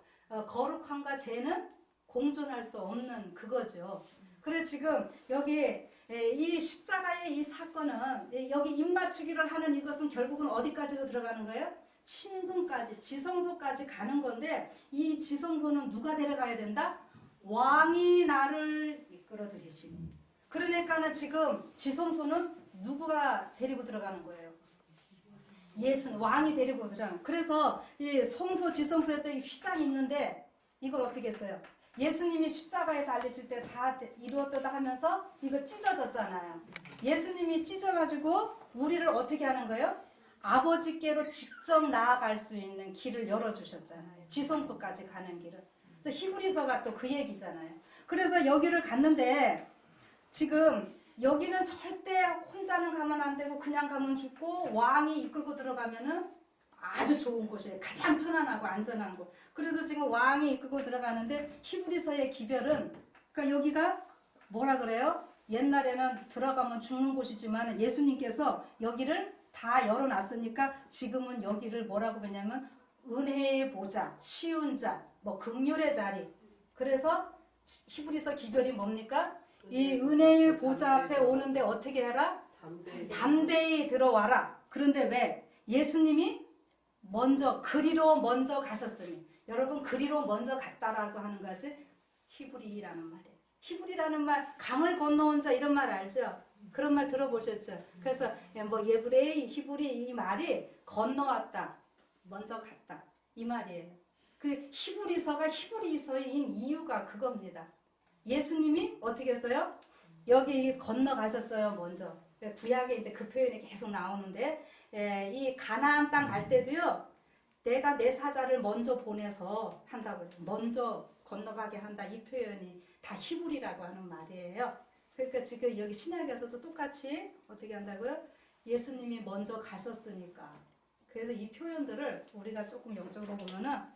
거룩함과 죄는 공존할 수 없는 그거죠. 그래 지금 여기 이 십자가의 이 사건은 여기 입맞추기를 하는 이것은 결국은 어디까지도 들어가는 거예요? 친근까지 지성소까지 가는 건데 이 지성소는 누가 데려가야 된다? 왕이 나를 이끌어 들이시니. 그러니까는 지금 지성소는 누구가 데리고 들어가는 거예요? 예수는 왕이 데리고 들어가는. 그래서 이 성소 지성소에 또 휘장이 있는데 이걸 어떻게 했어요? 예수님이 십자가에 달리실 때 다 이루었다 하면서 이거 찢어졌잖아요. 예수님이 찢어가지고 우리를 어떻게 하는 거예요? 아버지께로 직접 나아갈 수 있는 길을 열어주셨잖아요. 지성소까지 가는 길을. 그래서 히브리서가 또 그 얘기잖아요. 그래서 여기를 갔는데 지금 여기는 절대 혼자는 가면 안 되고 그냥 가면 죽고 왕이 이끌고 들어가면은 아주 좋은 곳이에요. 가장 편안하고 안전한 곳. 그래서 지금 왕이 이끌고 들어가는데 히브리서의 기별은 그러니까 여기가 뭐라 그래요? 옛날에는 들어가면 죽는 곳이지만 예수님께서 여기를 다 열어놨으니까 지금은 여기를 뭐라고 그러냐면 은혜의 보좌, 쉬운 자, 뭐 긍휼의 자리. 그래서 히브리서 기별이 뭡니까? 이 은혜의 보좌 앞에 오는데 어떻게 해라? 담대히 들어와라. 그런데 왜? 예수님이 먼저 그리로 먼저 가셨으니. 여러분 그리로 먼저 갔다라고 하는 것은 히브리라는 말이에요. 히브리라는 말 강을 건너온 자 이런 말 알죠? 그런 말 들어보셨죠? 그래서 뭐 예브레이 히브리 이 말이 건너왔다. 먼저 갔다. 이 말이에요. 그 히브리서가 히브리서인 이유가 그겁니다. 예수님이 어떻게 했어요? 여기 건너가셨어요, 먼저. 구약에 이제 그 표현이 계속 나오는데, 이 가나안 땅 갈 때도요, 내가 내 사자를 먼저 보내서 한다고요. 먼저 건너가게 한다. 이 표현이 다 히브리라고 하는 말이에요. 그러니까 지금 여기 신약에서도 똑같이 어떻게 한다고요? 예수님이 먼저 가셨으니까. 그래서 이 표현들을 우리가 조금 영적으로 보면은,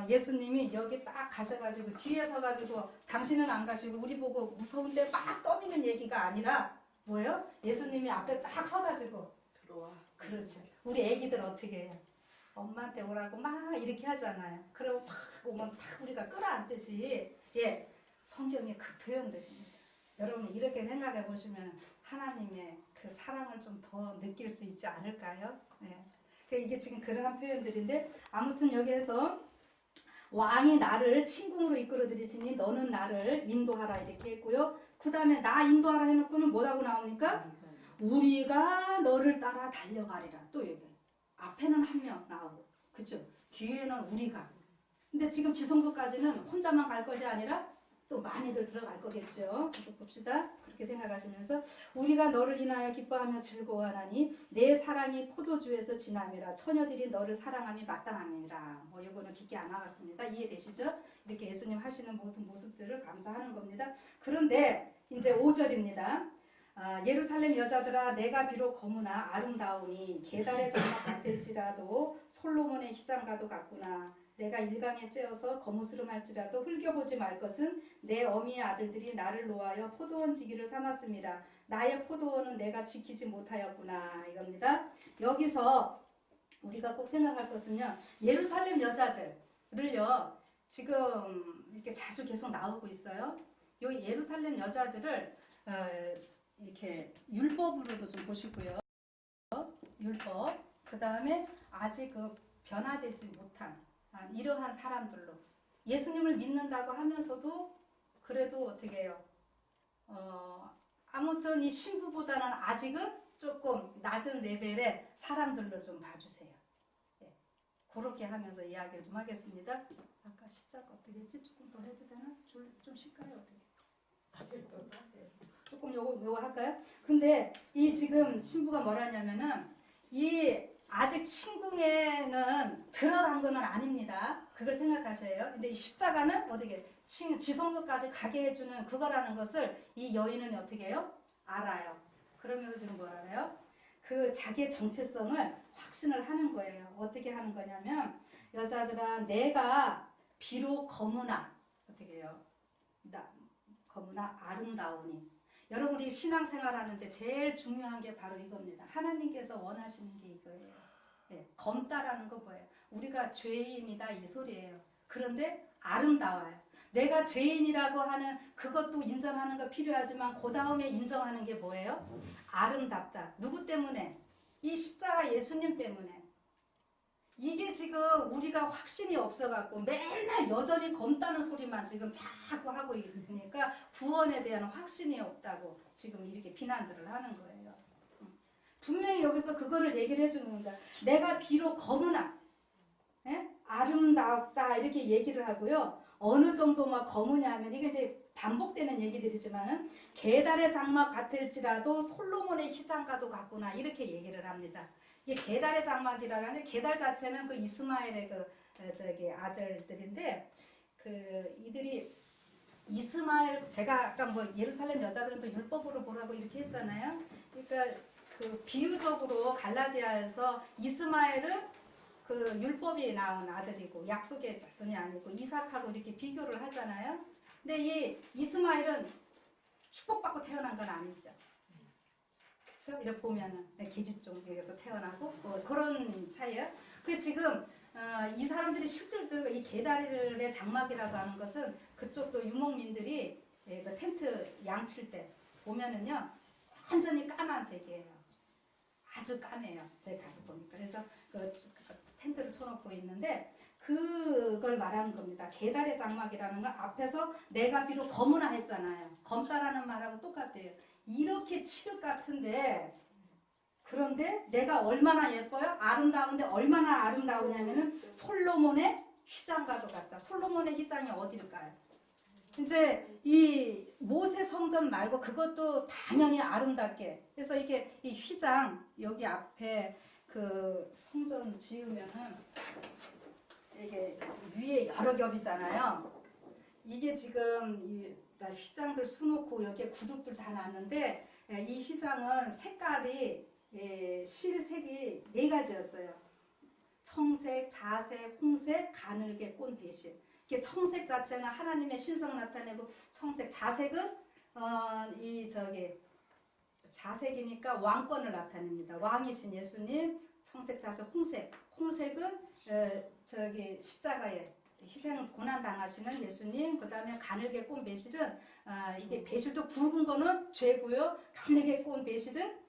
예수님이 여기 딱 가셔가지고 뒤에 서가지고 당신은 안 가시고 우리 보고 무서운데 막 떠미는 얘기가 아니라 뭐예요? 예수님이 앞에 딱 서가지고 들어와. 그렇죠. 우리 애기들 어떻게 해요? 엄마한테 오라고 막 이렇게 하잖아요. 그리고 막 오면 딱 우리가 끌어안듯이 성경의 그 표현들입니다. 여러분 이렇게 생각해 보시면 하나님의 그 사랑을 좀 더 느낄 수 있지 않을까요? 이게 지금 그러한 표현들인데 아무튼 여기에서 왕이 나를 친궁으로 이끌어 들이시니 너는 나를 인도하라 이렇게 했고요. 그 다음에 나 인도하라 해놓고는 뭐라고 나옵니까? 우리가 너를 따라 달려가리라. 또 얘기해요. 앞에는 한 명 나오고 그죠? 뒤에는 우리가. 근데 지금 지성소까지는 혼자만 갈 것이 아니라 또 많이들 들어갈 거겠죠. 계속 봅시다. 그렇게 생각하시면서 우리가 너를 인하여 기뻐하며 즐거워하나니 내 사랑이 포도주에서 지남이라 처녀들이 너를 사랑함이 마땅함이라. 뭐 이거는 깊게 안 나갔습니다. 이해되시죠? 이렇게 예수님 하시는 모든 모습들을 감사하는 겁니다. 그런데 이제 5절입니다. 예루살렘 여자들아 내가 비록 거무나 아름다우니 계달의 장막 같을지라도 솔로몬의 희장과도 같구나. 내가 일강에 째어서 거무스름할지라도 흘겨보지 말 것은 내 어미의 아들들이 나를 놓아여 포도원 지기를 삼았습니다. 나의 포도원은 내가 지키지 못하였구나. 이겁니다. 여기서 우리가 꼭 생각할 것은요. 예루살렘 여자들을요. 지금 이렇게 자주 계속 나오고 있어요. 이 예루살렘 여자들을 이렇게 율법으로도 좀 보시고요. 율법. 그 다음에 아직 그 변화되지 못한 이러한 사람들로 예수님을 믿는다고 하면서도 그래도 어떻게 해요? 아무튼 이 신부보다는 아직은 조금 낮은 레벨의 사람들로 좀 봐주세요. 그렇게 하면서 이야기를 좀 하겠습니다. 아까 시작 어떻게 했지? 조금 더 해도 되나? 좀 쉴까요? 어떻게? 조금 요거 할까요? 근데 이 지금 신부가 뭐라냐면은 이 아직 친궁에는 들어간 거는 아닙니다. 그걸 생각하셔요. 근데 이 십자가는 어떻게 지성소까지 가게 해주는 그거라는 것을 이 여인은 어떻게 해요? 알아요. 그러면서 지금 뭘 알아요? 그 자기의 정체성을 확신을 하는 거예요. 어떻게 하는 거냐면 여자들아 내가 비록 거무나 어떻게 해요? 거무나 아름다우니 여러분이 신앙생활 하는데 제일 중요한 게 바로 이겁니다. 하나님께서 원하시는 게 이거예요. 네, 검다라는 거 뭐예요? 우리가 죄인이다 이 소리예요. 그런데 아름다워요. 내가 죄인이라고 하는 그것도 인정하는 거 필요하지만 그 다음에 인정하는 게 뭐예요? 아름답다. 누구 때문에? 이 십자가 예수님 때문에. 이게 지금 우리가 확신이 없어갖고 맨날 여전히 검다는 소리만 지금 자꾸 하고 있으니까 구원에 대한 확신이 없다고 지금 이렇게 비난들을 하는 거예요. 분명히 여기서 그거를 얘기를 해주는 겁니다. 내가 비록 거무나 아름답다 이렇게 얘기를 하고요. 어느 정도 막 거무냐 하면 이게 이제 반복되는 얘기들이지만은 계달의 장막 같을지라도 솔로몬의 희장과도 같구나 이렇게 얘기를 합니다. 이게 계달의 장막이라고 하는데 계달 자체는 그 이스마엘의 저기 아들들인데 그 이들이 이스마엘 제가 아까 뭐 예루살렘 여자들은 또 율법으로 보라고 이렇게 했잖아요. 그러니까 그 비유적으로 갈라디아에서 이스마엘은 그 율법이 낳은 아들이고 약속의 자손이 아니고 이삭하고 이렇게 비교를 하잖아요. 근데 이 이스마엘은 축복받고 태어난 건 아니죠. 그렇죠? 이렇게 보면은 계집종에서 태어나고 뭐 그런 차이야. 그 지금 이 사람들이 실질적으로 이 계달의 장막이라고 하는 것은 그쪽도 유목민들이 그 텐트 양칠 때 보면은요 완전히 까만색이에요. 아주 까매요. 저희 가서 보니까. 그래서 그 텐트를 쳐놓고 있는데 그걸 말하는 겁니다. 계달의 장막이라는 건 앞에서 내가 비록 거무나 했잖아요. 검다라는 말하고 똑같아요. 이렇게 칠흑 같은데 그런데 내가 얼마나 예뻐요? 아름다운데 얼마나 아름다우냐면은 솔로몬의 휘장과도 같다. 솔로몬의 휘장이 어딜까요? 이제 이 모세 성전 말고 그것도 당연히 아름답게. 그래서 이게 이 휘장 여기 앞에 그 성전 지으면은 이게 위에 여러 겹이잖아요. 이게 지금 이 휘장들 수놓고 여기에 구둑들 다 놨는데 이 휘장은 색깔이 실색이 4가지였어요. 청색, 자색, 홍색, 가늘게 꼰 배실. 이게 청색 자체는 하나님의 신성 나타내고 청색, 자색은 자색이니까 왕권을 나타냅니다. 왕이신 예수님, 청색, 자색, 홍색. 홍색은 십자가에 희생 고난 당하시는 예수님. 그다음에 가늘게 꼰 배실은 이게 배실도 굵은 거는 죄고요. 가늘게 꼰 배실은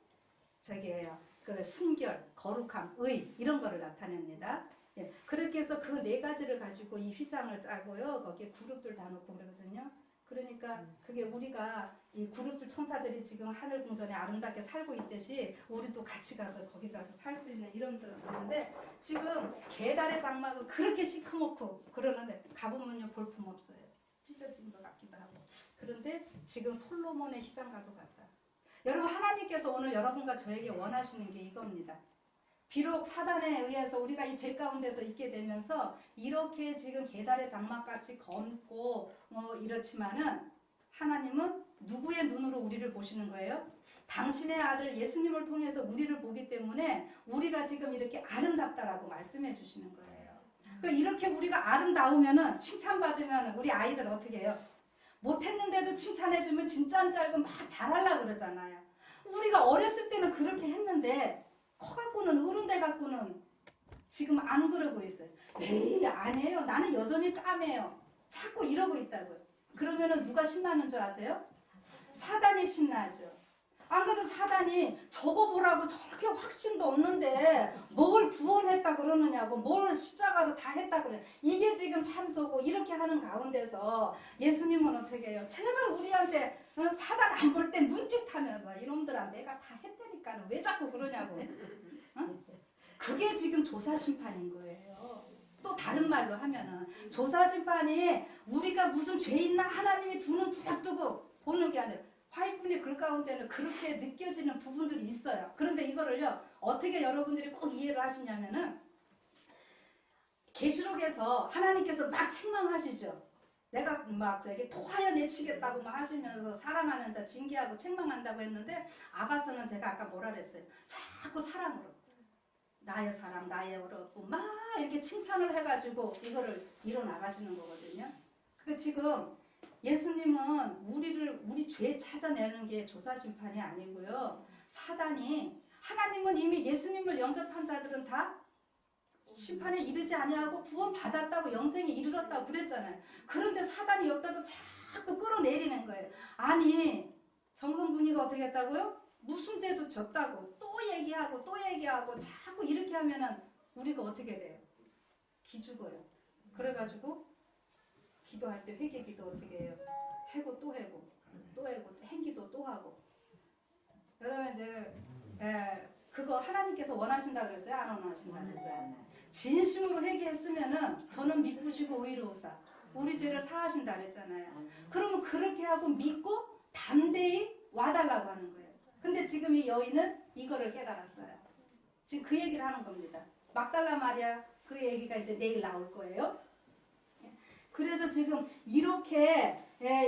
저기예요. 그 순결, 거룩함, 의 이런 거를 나타냅니다. 예, 그렇게 해서 그 4가지를 가지고 이 휘장을 짜고요. 거기에 그룹들 다 놓고 그러거든요. 그러니까 그게 우리가 이 그룹들 천사들이 지금 하늘 궁전에 아름답게 살고 있듯이 우리도 같이 가서 거기 가서 살 수 있는 이런 데가 있는데 지금 계달의 장막을 그렇게 시커멓고 그러는데 가보면요 볼품 없어요. 찢어진 것 같기도 하고. 그런데 지금 솔로몬의 휘장과도 같다. 여러분 하나님께서 오늘 여러분과 저에게 원하시는 게 이겁니다. 비록 사단에 의해서 우리가 이 죄 가운데서 있게 되면서 이렇게 지금 계달의 장막같이 검고 뭐 이렇지만은 하나님은 누구의 눈으로 우리를 보시는 거예요? 당신의 아들 예수님을 통해서 우리를 보기 때문에 우리가 지금 이렇게 아름답다라고 말씀해 주시는 거예요. 그러니까 이렇게 우리가 아름다우면은 칭찬받으면 우리 아이들 어떻게 해요? 못했는데도 칭찬해주면 진짜인지 알고 막 잘하려고 그러잖아요. 우리가 어렸을 때는 그렇게 했는데 커 갖고는 어른 돼 갖고는 지금 안 그러고 있어요. 에이 아니에요. 나는 여전히 까매요. 자꾸 이러고 있다고요. 그러면은 누가 신나는 줄 아세요? 사단이 신나죠. 안 그래도 사단이 저거 보라고 저렇게 확신도 없는데 뭘 구원했다 그러느냐고 뭘 십자가로 다 했다 그래. 이게 지금 참소고 이렇게 하는 가운데서 예수님은 어떻게 해요? 제발 우리한테 사단 안 볼 때 눈짓하면서 이놈들아 내가 다 했다니까 왜 자꾸 그러냐고. 그게 지금 조사심판인 거예요. 또 다른 말로 하면은 조사심판이 우리가 무슨 죄 있나 하나님이 두 눈 뚝 뜨고 보는 게 아니라 화이트니 여러분이 글 가운데는 그렇게 느껴지는 부분들이 있어요. 그런데 이거를요, 어떻게 여러분들이 꼭 이해를 하시냐면은, 계시록에서 하나님께서 막 책망하시죠. 내가 막 저기 토하여 내치겠다고 막 하시면서 사랑하는 자 징계하고 책망한다고 했는데, 아가서는 제가 아까 뭐라 그랬어요? 자꾸 사랑으로. 나의 사랑, 나의 어렵고 막 이렇게 칭찬을 해가지고 이거를 이뤄나가시는 거거든요. 그 지금 예수님은 우리 죄 찾아내는 게 조사심판이 아니고요. 사단이, 하나님은 이미 예수님을 영접한 자들은 다 심판에 이르지 아니하고 구원 받았다고, 영생에 이르렀다고 그랬잖아요. 그런데 사단이 옆에서 자꾸 끌어내리는 거예요. 아니, 정성분이가 어떻게 했다고요? 무슨 죄도 졌다고 또 얘기하고 또 얘기하고 자꾸 이렇게 하면은 우리가 어떻게 돼요? 기죽어요. 그래가지고 기도할 때 회개기도 어떻게 해요? 해고 또 해고 또 해고 행기도 또 하고. 여러분 이제 그거 하나님께서 원하신다 그랬어요? 안 원하신다 그랬어요? 진심으로 회개했으면은 저는 미쁘시고 의로우사 우리 죄를 사하신다 그랬잖아요. 그러면 그렇게 하고 믿고 담대히 와달라고 하는 거예요. 근데 지금 이 여인은 이거를 깨달았어요. 지금 그 얘기를 하는 겁니다. 막달라 마리아 그 얘기가 이제 내일 나올 거예요. 그래서 지금 이렇게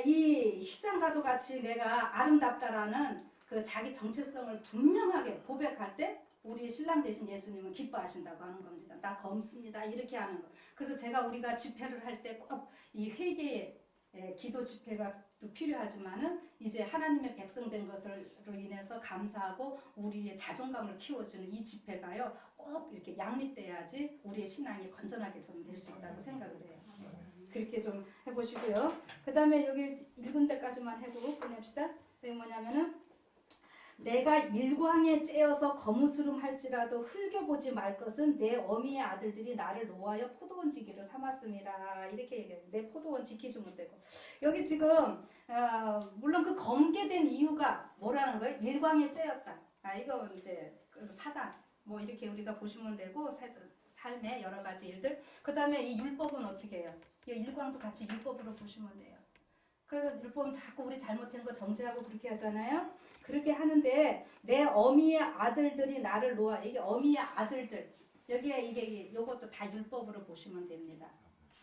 이 휘장가도 같이 내가 아름답다라는 그 자기 정체성을 분명하게 고백할 때 우리 신랑 되신 예수님은 기뻐하신다고 하는 겁니다. 나 검습니다. 이렇게 하는 거. 그래서 우리가 집회를 할 때 꼭 이 회개의 기도 집회가 또 필요하지만은 이제 하나님의 백성 된 것으로 인해서 감사하고 우리의 자존감을 키워주는 이 집회가요 꼭 이렇게 양립돼야지 우리의 신앙이 건전하게 좀 될 수 있다고 생각을 해요. 그렇게 좀 해보시고요. 그 다음에 여기 읽은 데까지만 해보고 끝냅시다. 그게 뭐냐면은 내가 일광에 째어서 거무스름 할지라도 흘겨보지 말 것은 내 어미의 아들들이 나를 노하여 포도원 지기를 삼았음이라. 이렇게 얘기해요. 내 포도원 지키지 못하고. 여기 지금 물론 그 검게된 이유가 뭐라는 거예요? 일광에 째였다. 이거 이제 사단 뭐 이렇게 우리가 보시면 되고 삶의 여러 가지 일들. 그 다음에 이 율법은 어떻게 해요? 이 일광도 같이 율법으로 보시면 돼요. 그래서 율법은 자꾸 우리 잘못된 거 정죄하고 그렇게 하잖아요. 그렇게 하는데 내 어미의 아들들이 나를 놓아. 이게 어미의 아들들. 여기에 이게 요것도 다 율법으로 보시면 됩니다.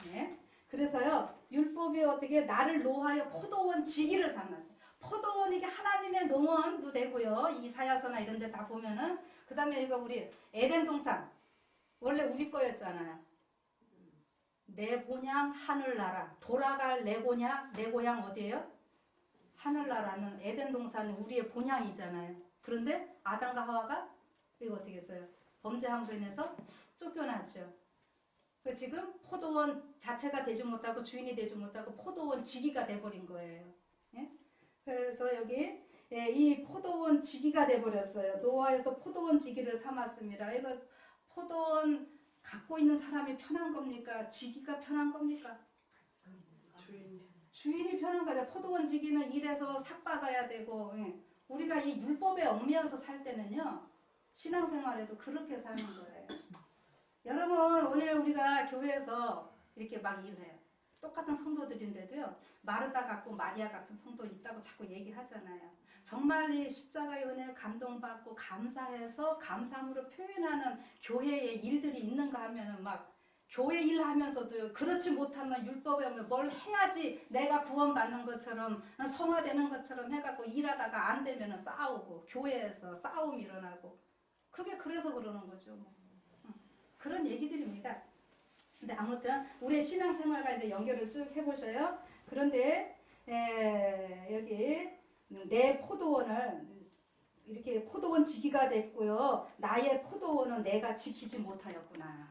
네. 그래서요 율법이 어떻게 나를 놓아여 포도원 지기를 삼았어요. 포도원 이게 하나님의 농원도 되고요. 이사야서나 이런 데 다 보면은 그 다음에 이거 우리 에덴 동산 원래 우리 거였잖아요. 내 본향 하늘나라. 돌아갈 내 고향 어디예요? 하늘나라는 에덴 동산이 우리의 본향이잖아요. 그런데 아담과 하와가 이거 어떻게 했어요? 범죄함으로 인해서 쫓겨났죠. 지금 포도원 자체가 되지 못하고 주인이 되지 못하고 포도원 지기가 돼버린 거예요. 예? 그래서 여기 이 포도원 지기가 돼버렸어요. 노아에서 포도원 지기를 삼았습니다. 이거 포도원 갖고 있는 사람이 편한 겁니까? 지기가 편한 겁니까? 주인이 편한 거죠. 포도원 지기는 일해서 삭 받아야 되고 우리가 이 율법에 얽매여서 살 때는요 신앙생활에도 그렇게 사는 거예요. 여러분 오늘 우리가 교회에서 이렇게 막 일해요. 똑같은 성도들인데도요 마르다 같고 마리아 같은 성도 있다고 자꾸 얘기하잖아요. 정말 이 십자가의 은혜에 감동받고 감사해서 감사함으로 표현하는 교회의 일들이 있는가 하면은 막 교회 일 하면서도 그렇지 못하면 율법에 오면 뭘 해야지 내가 구원받는 것처럼 성화되는 것처럼 해갖고 일하다가 안 되면은 싸우고 교회에서 싸움이 일어나고 그게 그래서 그러는 거죠. 뭐. 그런 얘기들입니다. 근데 아무튼 우리의 신앙생활과 이제 연결을 쭉 해보셔요. 그런데 여기 내 포도원을 이렇게 포도원 지기가 됐고요. 나의 포도원은 내가 지키지 못하였구나.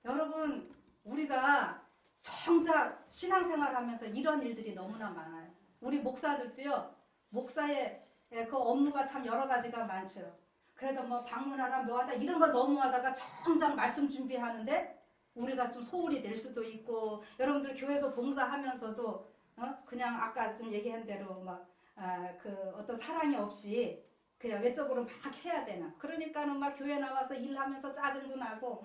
여러분 우리가 정작 신앙생활하면서 이런 일들이 너무나 많아요. 우리 목사들도요. 목사의 그 업무가 참 여러 가지가 많죠. 그래도 뭐 방문하라 뭐하다 이런 거 너무하다가 정작 말씀 준비하는데 우리가 좀 소홀히 될 수도 있고 여러분들 교회에서 봉사하면서도 그냥 아까 좀 얘기한 대로 막 그 어떤 사랑이 없이 그냥 외적으로 막 해야 되나. 그러니까는 막 교회 나와서 일하면서 짜증도 나고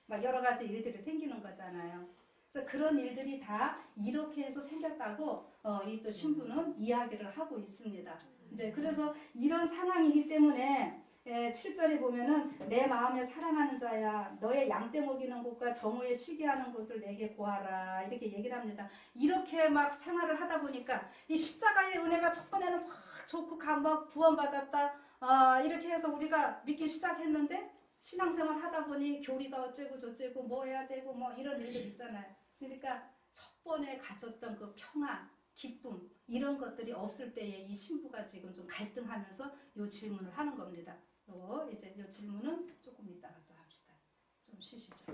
막 여러 가지 일들이 생기는 거잖아요. 그래서 그런 일들이 다 이렇게 해서 생겼다고 이 또 신부는 이야기를 하고 있습니다. 이제 그래서 이런 상황이기 때문에 7절에 보면은 내 마음에 사랑하는 자야 너의 양떼 먹이는 곳과 정오에 쉬게 하는 곳을 내게 구하라 이렇게 얘기를 합니다. 이렇게 막 생활을 하다 보니까 이 십자가의 은혜가 첫 번에는 막 좋고 막 구원받았다 이렇게 해서 우리가 믿기 시작했는데 신앙생활 하다 보니 교리가 어째고 저째고 뭐 해야 되고 뭐 이런 일들 있잖아요. 그러니까 첫 번에 가졌던 그 평안 기쁨 이런 것들이 없을 때에 이 신부가 지금 좀 갈등하면서 이 질문을 하는 겁니다. 이제 이 질문은 조금 이따가 또 합시다. 좀 쉬시죠.